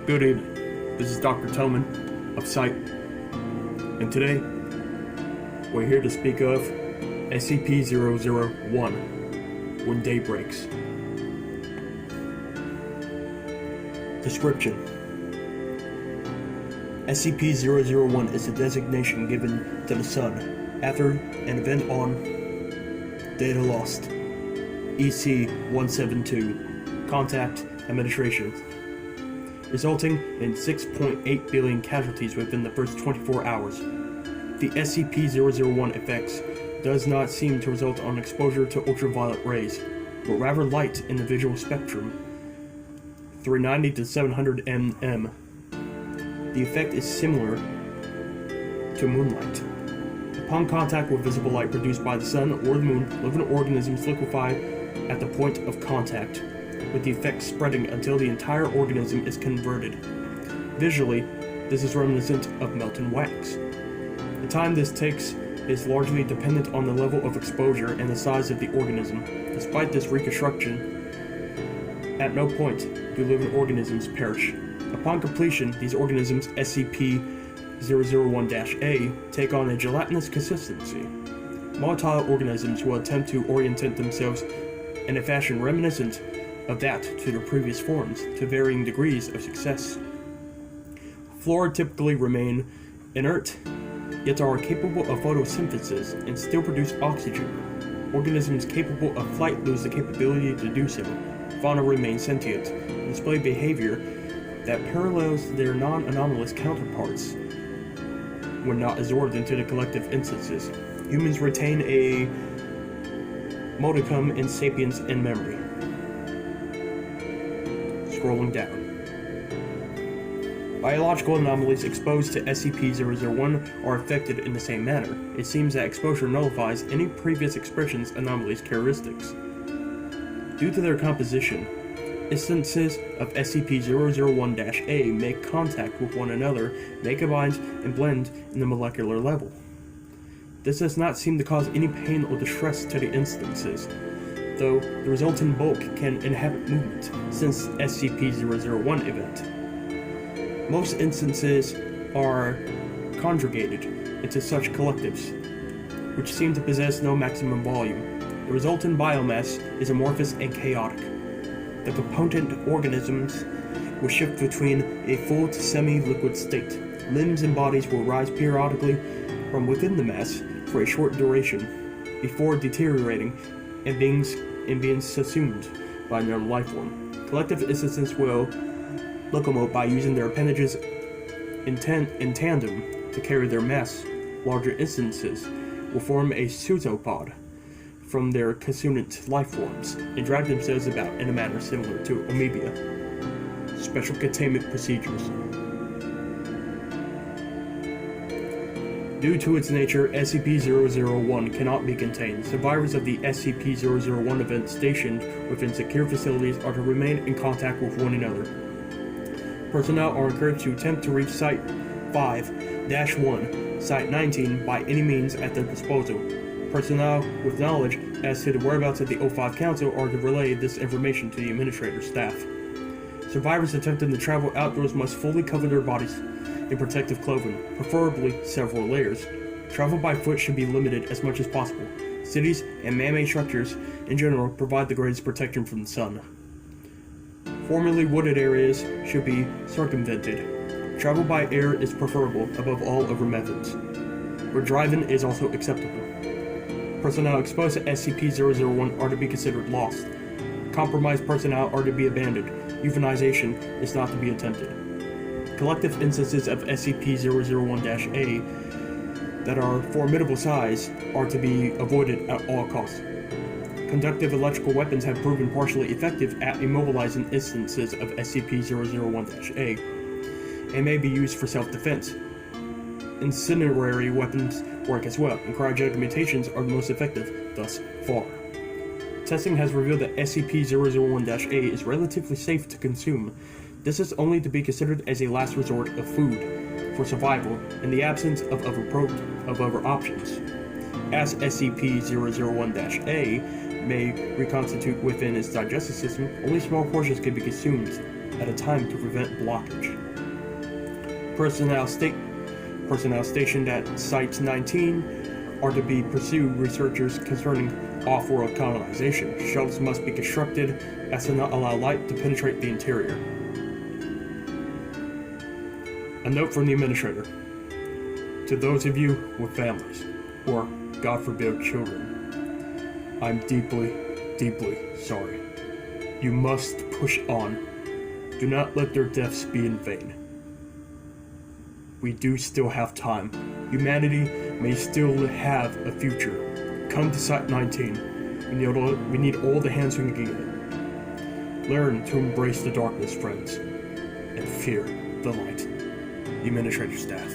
Good evening. This is Dr. Tillman of SITE, and today we're here to speak of SCP-001, When Day Breaks. Description: SCP-001 is a designation given to the Sun after an event on Data Lost, EC-172, Contact Administration, resulting in 6.8 billion casualties within the first 24 hours. The SCP-001 effects does not seem to result on exposure to ultraviolet rays, but rather light in the visual spectrum, 390 to 700 nm. The effect is similar to moonlight. Upon contact with visible light produced by the sun or the moon, living organisms liquefy at the point of contact, with the effect spreading until the entire organism is converted. Visually, this is reminiscent of melting wax. The time this takes is largely dependent on the level of exposure and the size of the organism. Despite this reconstruction, at no point do living organisms perish. Upon completion, these organisms, SCP-001-A, take on a gelatinous consistency. Volatile organisms will attempt to orientate themselves in a fashion reminiscent of that to their previous forms, to varying degrees of success. Flora typically remain inert, yet are capable of photosynthesis and still produce oxygen. Organisms capable of flight lose the capability to do so. Fauna remain sentient and display behavior that parallels their non-anomalous counterparts when not absorbed into the collective instances. Humans retain a modicum in sapience and memory. Scrolling down. Biological anomalies exposed to SCP-001 are affected in the same manner. It seems that exposure nullifies any previous expressions anomalies characteristics. Due to their composition, instances of SCP-001-A make contact with one another, may combine and blend in the molecular level. This does not seem to cause any pain or distress to the instances, though the resulting bulk can inhibit movement since SCP-001 event. Most instances are conjugated into such collectives, which seem to possess no maximum volume. The resultant biomass is amorphous and chaotic. The component organisms will shift between a full to semi-liquid state. Limbs and bodies will rise periodically from within the mass for a short duration, before deteriorating and being subsumed by another life form. Collective instances will locomote by using their appendages in tandem to carry their mass. Larger instances will form a pseudopod from their constituent life forms and drag themselves about in a manner similar to amoeba. Special containment procedures. Due to its nature, SCP-001 cannot be contained. Survivors of the SCP-001 event stationed within secure facilities are to remain in contact with one another. Personnel are encouraged to attempt to reach Site 5-1, Site 19 by any means at their disposal. Personnel with knowledge as to the whereabouts of the O5 Council are to relay this information to the administrator staff. Survivors attempting to travel outdoors must fully cover their bodies in protective clothing, preferably several layers. Travel by foot should be limited as much as possible. Cities and man-made structures in general provide the greatest protection from the sun. Formerly wooded areas should be circumvented. Travel by air is preferable above all other methods, where driving is also acceptable. Personnel exposed to SCP-001 are to be considered lost. Compromised personnel are to be abandoned. Euthanization is not to be attempted. Collective instances of SCP-001-A that are formidable size are to be avoided at all costs. Conductive electrical weapons have proven partially effective at immobilizing instances of SCP-001-A and may be used for self-defense. Incendiary weapons work as well, and cryogenic mutations are the most effective thus far. Testing has revealed that SCP-001-A is relatively safe to consume. This is only to be considered as a last resort of food for survival in the absence of other options. As SCP-001-A may reconstitute within its digestive system, only small portions can be consumed at a time to prevent blockage. Personnel stationed at Site 19 are to be pursue researchers concerning off-world colonization. Shelves must be constructed as to not allow light to penetrate the interior. A note from the Administrator. To those of you with families, or, God forbid, children, I'm deeply, deeply sorry. You must push on. Do not let their deaths be in vain. We do still have time. Humanity may still have a future. Come to Site 19. We need all the hands we can get. Learn to embrace the darkness, friends, and fear the light. The Administrator Staff.